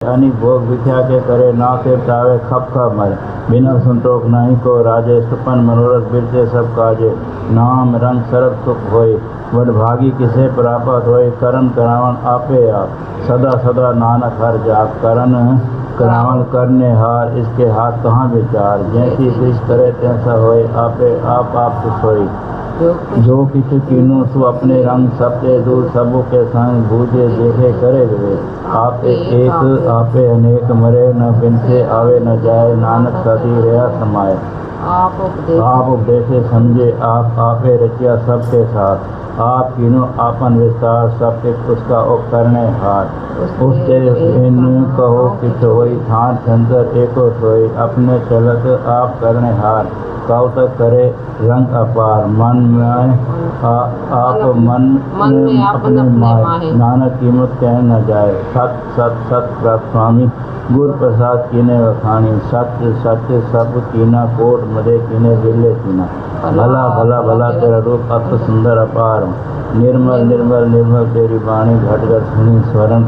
अनिक भोग विख्या के करे ना सिर चावे खप खप मरे बिना संतोष नहीं को राजे सुपन मनोरथ बिरते सब काजे नाम रंग सरब सुख होए वडभागी किसे प्राप्त होए करण करावन आपे आप सदा सदा नानक हर जाप करण करावन करने हार इसके हाथ कहाँ विचार जैसी जिस करे तैसा होए आपे आप सोई जो किछ कीनो सु अपने रंग सबसे दूर सबों के संग बूझे देखे करे वे आपे एक आपे अनेक मरे न बिनसे आवे न जाए नानक सदी रहा समाये आप उपदेशे समझे आप आपे रचिया सबके साथ आप तीनों आपन विस्तार सबके उसका उपकरणे हाथ उससे इन कहो किछ होई थान संतर एको सोई अपने चलत आप करने हार कौतक करे रंग अपार मन में आप मन में अपने माए नानक कीमत कह न जाए सत सत सत प्राप्त स्वामी गुर प्रसाद कीने वखानी सत्य सत्य सब कीना कोट मदे कीने विले कीना भला भला भला तेरा रूप अत सुंदर अपार निर्मल निर्मल निर्मल तेरी वाणी घट घट सुनी स्वरण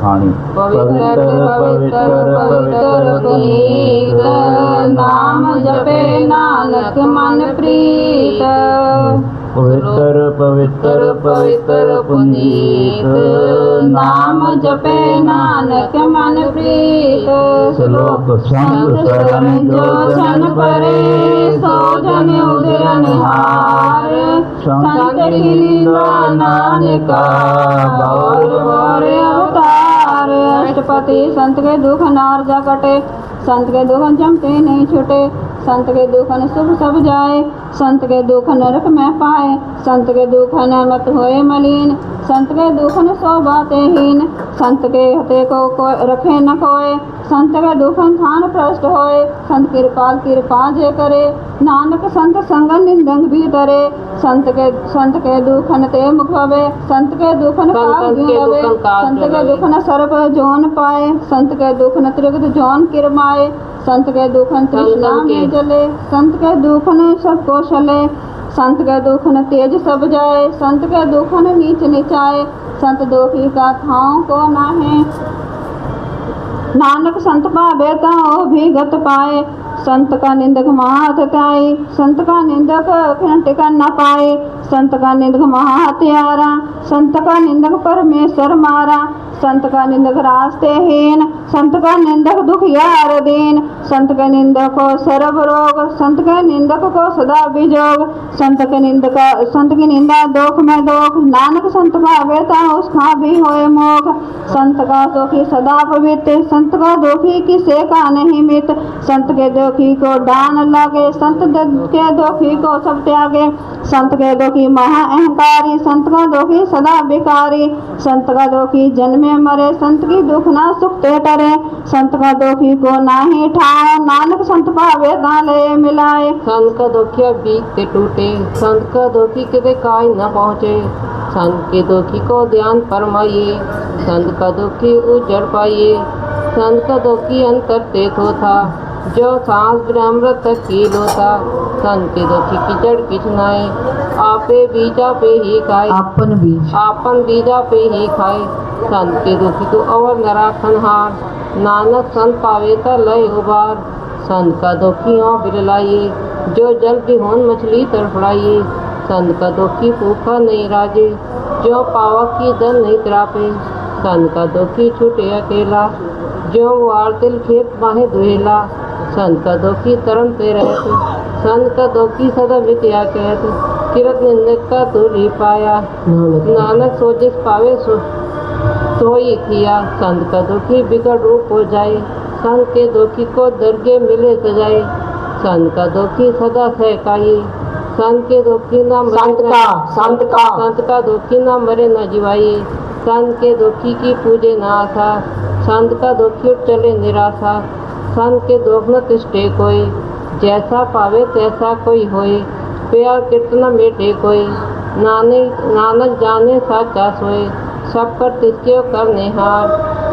खानी पवित्र पवित्र पवित्र पुनीत नाम जपे नानक मन प्रीत पवित्र पवित्र पवित्र पुनीत नाम जपे नानक मन प्रीत श्लोक संत शरण जो छन परे सो जन उदर निहार संत की निंदा नानका गौर गौर अवतार अष्टपति संत के दुख नार जा कटे संत के दुख जमते नहीं छूटे संत के दुख न शुभ सब जाए संत के दुख नरक में पाए संत के दुख न मत होए मलिन संत के दुख न सो बाते हीन संत के हते को रखे न कोय संत के दुख थान भ्रष्ट होए संत कृपाल कृपा जे करे नानक संत संग निंदंग भी डरे संत के दुख न ते मुख भवे संत के दुख न काग जीवे संत के दुख न सर्प जोन पाए संत के दुख न त्रिगत जोन किरमाए संत के दुख न तृष्णा में जले संत के दुख न सब को छले संत के दुख न तेज सब जाए संत के दुख न नीच नीचाए संत दुखी का थाव को नाहे नानक संत पावे ताओ भी गत पाए संत का निंदक महाहत्याई संत का निंदक टिकन न पाए संत का निंदक महाहत्यारा संत का निंदक परमेश्वर मारा संत का निंदक रास्ते हीन संत का निंदक दुखियार दीन संत के निंदक को सर्व रोग संत के निंदक को सदा विजोग संत की निंदा दोख में दोख नानक संत भावे ता उसका भी होए मोख संत का दुखी सदा पवित्र संत का दुखी किसे का नहीं मित संत के दुखी को दान लगे संत के दुखी को सब त्यागे संत के दुखी महा अहंकारी संत का दुखी सदा विकारी संत का दुखी जन्मे मरे संत की दुख ना सुख ते टरे संत का दुखी को नाही ठाए नानक संत पावे गाले मिलाए संत का दुखिया बीक ते टूटे संत का दुखी किते काय न पहुँचे संत के दुखी को ध्यान फरमाइए संत का दुखी उजड़ पाइए संत का दुखी अंतर तेज होता जो सांस ब्रह्मृत कीलो था संत के दुखी की जड़ किचनाए आपे बीजा पे ही खाए आपन बीजा पे ही खाए संत के दुखी को अवर नराखन हार नानक संत पावे का लय उबार संत का दुखी हो बिरलाइए जो जल बिहोन मछली तड़फड़ाइए संत का दुखी भूखा नहीं राजे जो पावक की दल नहीं त्रापे संत का दुखी छूटे अकेला जो वार तिल खेत माहे दुहेला संत का दुखी तरम पे रहते संत का दुखी सदा विद्या कहते किरत निंदक का दूर ही पाया नानक सो जिस पावे सो ही किया संत का दुखी बिगड़ रूप हो जाए संत के दुखी को दरगे मिले सजाए संत का दुखी सदा सहकाइए संत के दुखी ना संत का दुखी ना मरे न जिवाइए संत के दुखी की पूजे न आशा संत का दुखी चले निराशा संत के दुख न तिष्ठे कोई जैसा पावे तैसा कोई होए प्यार कितना मेटे कोई नानक जाने साचा सोए सब पर तिसके करने हार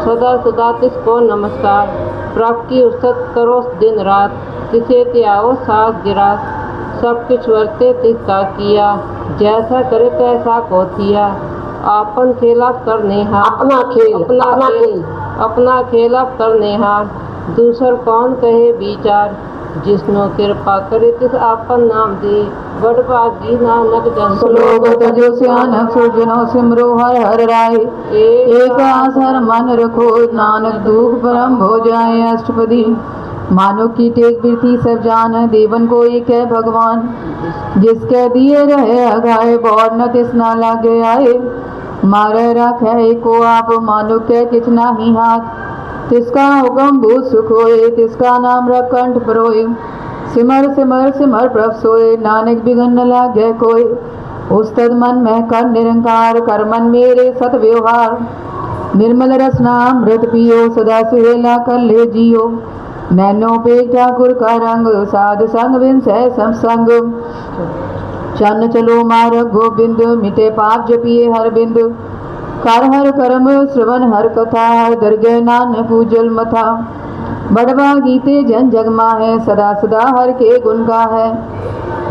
सदा सदा तिसको नमस्कार प्रभ की उस्तत करो दिन रात तिसे त्यागो सास गिरास सब कुछ वर्ते तिसका किया जैसा करे तैसा को थिया आपन खेला करने हार अपना खेल अपना खेल अब करने हार, दूसर कौन कहे विचार। जिसनो कृपा करे तिस आपन नाम दे, बड़ भागी नानक जन श्लोक तजो सियानक सुजनो सिमरो हर हर राय। एक आस हर मन रखो नानक दुख परम हो जाए। अष्टपदी मानो की टेक बिरथी सब जान, देवन को एक है भगवान। जिसके दिए रहे अगाए बौर न तिसना लागे आए। मारे रखे को आप मानो के कितना ही हाथ, तिसका हुक्म भूत सुख होए, तिसका नाम रखंठ परोए। सिमर सिमर सिमर प्रभ सोए, नानक बिघन न लागे कोई। उस्तद मन में कर निरंकार, कर मन मेरे सत व्यवहार। निर्मल रसना अमृत पियो, सदा सुहेला कर ले जियो। नैनो पे ठाकुर का रंग, साध संग बिन सह संग। चन्न चलो मार्ग गोबिंद, मिटे पाप जपिए हर बिंद। कर हर कर्म श्रवण हर कथा, दरगह नानक उजल मथा। बड़वा गीते जन जग माहे, सदा सदा हर के गुण गा है।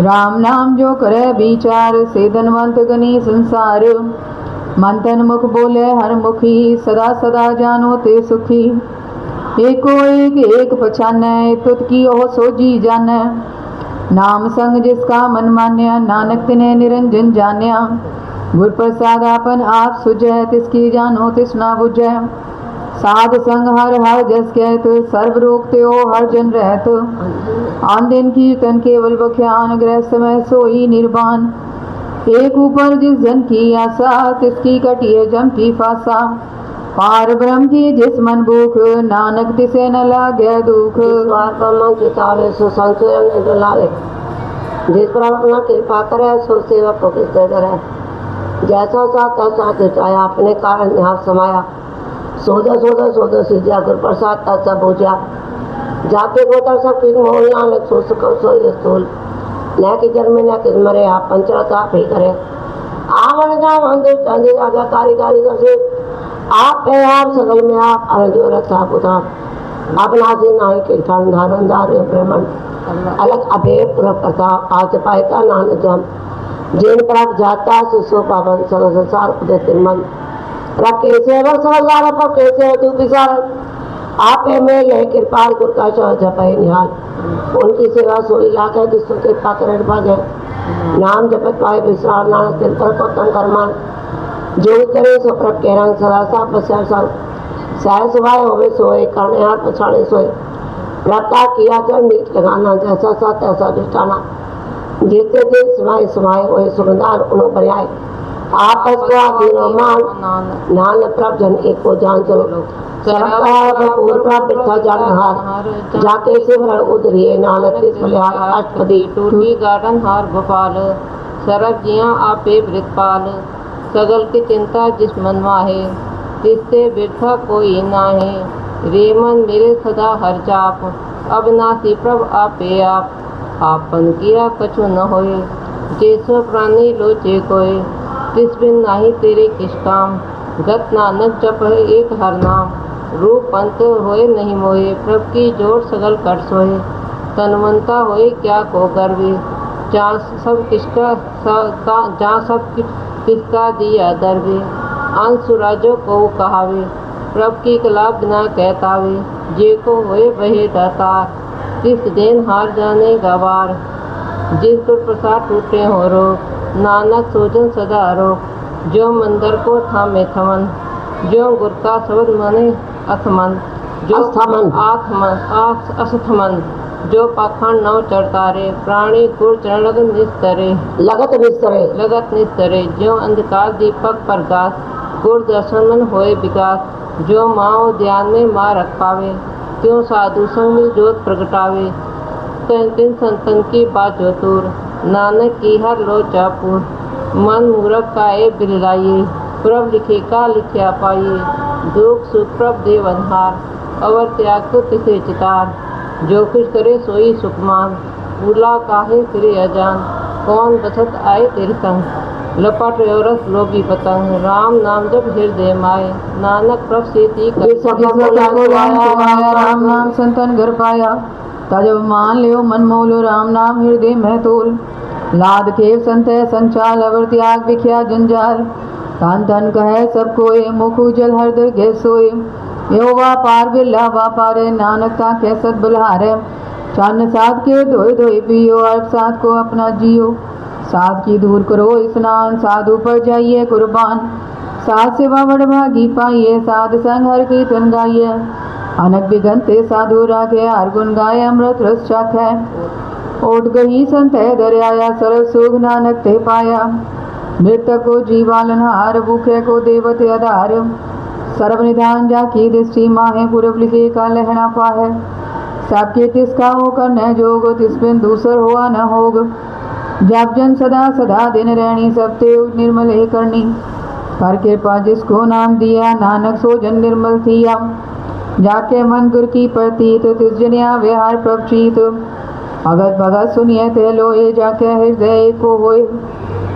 राम नाम जो करे विचार, से धनवंत गनी संसार। मन तन मुख बोले हर मुखी, सदा सदा जानो ते सुखी। एको एक पछानै, तुत की ओह सोजी जानै। नाम संग जिसका मन मान्या, नानक तिने निरंजन जान्या। गुर प्रसाद आपन आप सुझै, तिसकी जानो तिसना बुझै। साध संग हर हर जस कहत, सर्व रोग त्यो हर जन रहत। आन दिन कीर्तन केवल बख्यान, ग्रह समय सोई निर्वाण। एक ऊपर जिस जन की आशा, तिसकी कटिए जम की फासा। पार ब्रह्म की जिस मन भूख, नानक तिसे न लागे दुख। सो संशय डुलावे, जिस पर अपना कृपा करे सो सेवक को किससे डरे। जैसा सा तैसा तिचाया, अपने कारण यहाँ समाया। सोदा सोदा सोदा सिद्धिया, गुर प्रसाद तत्सा पूजा। जाके गोता सब किस मोह नानक सो सुखो सोई स्थूल। न कि जन्मे न कि मरे, आप पंचरत आप ही करे। आवन जाम अंदर चंदे आजा कारीगारी से, आप पे आप सगल में आप अरजो रक्षा पुता। अपना से नाई के ठंड धारण धारे ब्रह्मण, अलग अभेद पुरख प्रताप। आज पायता नानक जम, जिन प्राप्त जाता सुसो पावन सगल संसार उदय मन। रखे सेवा समझदार पर कैसे तू विचार। आपे में ले कृपाल गुर का जपे निहाल। उनकी सेवा सोई लागे, जिसको कृपा करे भागे। नाम जपत पाए विश्राम, नानक दिन पर को तन करमान। जो करे सो प्रभ के रंग, सदा सा बस्या संग। सह सुभाए होवे सोए, करने हाथ पछाड़े सोए। प्रभता किया चरण नीच लगाना, जैसा सा तैसा दिष्टाना। जीते दिन सुनाए सुनाए होए, सुगंधार उनो पर्याय। आपस को आधीनो मान, नानक प्रभ जन एक को जान चलो। भरपूर प्राप्त जानहार, जाके सिमरन उतरिए नानक तिस बलिहार। अष्टपदी टूटी गार्डन हार गोपाल, सरब जिया आपे वृतपाल। सगल की चिंता जिस मन माहे, तिससे बिरथा कोई नाहे। रे मन मेरे सदा हर जाप, अविनाशी प्रभ आपे आप। आपन किया कछु न होए, जैसो प्राणी लोचे कोय। तिस बिन नाही तेरे किस काम, गत नानक जप है एक हर नाम। रूप पंत होए नहीं मोहे, प्रभ की जोड़ सगल कर सोए। तनवंता होए क्या को गर्वे, जहाँ सब किसका दिया दरवे। अंशुराजो को कहावे, प्रभ की कला बिना कहतावे। जे को होए वहे दातार, तिस देन हार जाने गवार। जिस गुर प्रसाद टूटे हो रोग, नानक सोजन सदा रोग। जो मंदिर को थामे थमन, जो गुर का शब्द मने अथमन। जो अस्थमन, जो पाखंड नव चढ़तारे। प्राणी गुर चरण लगत निस्तरे। जो अंधकार दीपक प्रकाश, गुर दर्शन मन होए विकास। जो माओ ध्यान में माँ रख पावे, त्यों साधु संग में जोत प्रगटावे। तिन संतन की बात जो दूर, नानक की हर लो चापुर। मन मूरख काए बिरलाइए, प्रभ लिखे का लिखया पाइए। दुख सुख प्रभ देवनहार, अवर त्याग तो तिसे चितार। जो कुछ करे सोई सुखमान, भूला काहे फिरे अजान। कौन बसत आए तेरे संग, लपट रस लोभी पतंग। राम नाम जब हृदय माए, नानक प्रभ सेती राम नाम संतन घर पाया। तजब मान लियो मन मोल, राम नाम हृदय में तोल। लाद के संत संचाल, अवर त्याग विख्या जंजाल। तन तन कहे सब कोय, मुख उजल हर दर गह सोए। यो व्यापार बिल्ला व्यापारे नानक ताके सद बलहारे चन्न साध के धोए धोए पियो अर्थ साध को अपना जियो साध की दूर करो स्नान साधु पर जाइए कुर्बान साध सेवा बड़भागी पाइए साध संग हर कीर्तन गाइए अनक बिगनते साधु रागे हर गुण गाय अमृत रस चाखे ओट गई संत है दरियाया सरल सुख नानक ते पाया मृतक को जीवालनहार भूखे को देवते आधार सर्व निधान जाकी दृष्टि माहे पूर्व लिखे का लहना पाहे सबके तिसका हो कर न जोग तिस बिन दूसर हुआ न होग जब जन सदा सदा दिन रहनी सब ते निर्मल है करनी कर कृपा जिसको नाम दिया नानक सो जन निर्मल थिया जाके मन गुर की प्रतीत तिस जनिया विहार प्रपचीत भगत भगत सुनिए ते लोए जाके हृदय को होए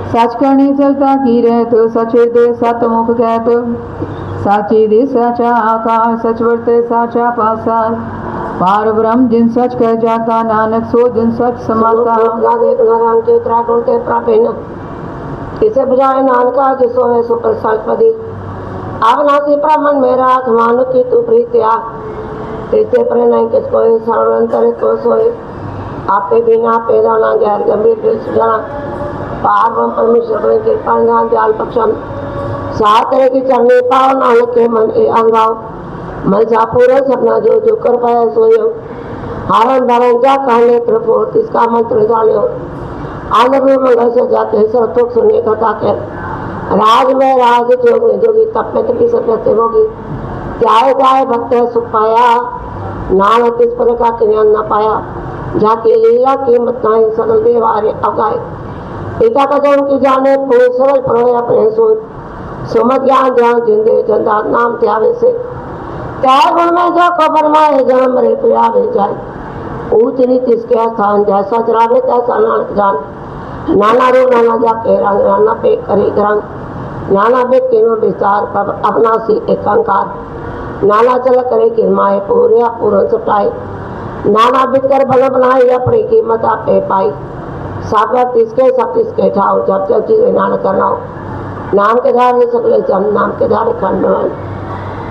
सच करनी चलता की रहत सच हृदय सतमुख कहत साची दे साचा आकार सच वर्ते साचा पासार पार ब्रह्म जिन सच कह जाता नानक सो जिन सच समाता इसे बुझाए नानका जिसो है सो प्रसादपदी अवनाशी ब्राह्मण मेरा मानो की तू प्रीत्या इसे प्रणय किसको सर्वंतर को सोए आपे बिना पैदा ना गैर गंभीर सुझाना पार परमेश्वर कृपा ज्ञान दयाल पक्षम सात तरह की चरणी पाओ नानक के मन ए अंगाओ मन सा पूरा सपना जो जो कर पाया सोयो हारण धारण जा कहने त्रिपुर इसका मंत्र जाने हो आनंद मंगल से जाके सरतुक सुनिए कथा के राज में राज जोगी जोगी तप में तपी सत्य होगी त्याय त्याय भक्त सुख पाया नानक इस पर का ज्ञान न पाया जाके लीला कीमत नाई सकल देवारे अगाए पिता का जन्म की जाने फूल सरल परोए अपने सोच सुमत ज्ञान ध्यान जिंदे चंदा नाम त्यावे से त्याग गुण में जो को फरमाए जन्म रे पियावे जाए ऊंच नीच इसके स्थान जैसा चरावे तैसा नानक जान नाना रो नाना जाके रंग नाना पे करी रंग नाना बेद केनो विचार पर अपना सी एकांकार नाना चल करे किरमाए पूरे पूर्ण सुटाए नाना बिद कर बल बनाए अपनी कीमत आपे पाई सागर तिसके सब तिसके ठाओ जब जब चीज नानक करना नाम के धारे सकले चम नाम के धारे खंड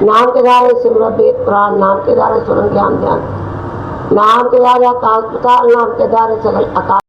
नाम के धारे सिमरन वेद पुराण नाम के धारे सुरन ज्ञान ध्यान नाम के धारे आकाश पाताल नाम के धारे सकल आकाश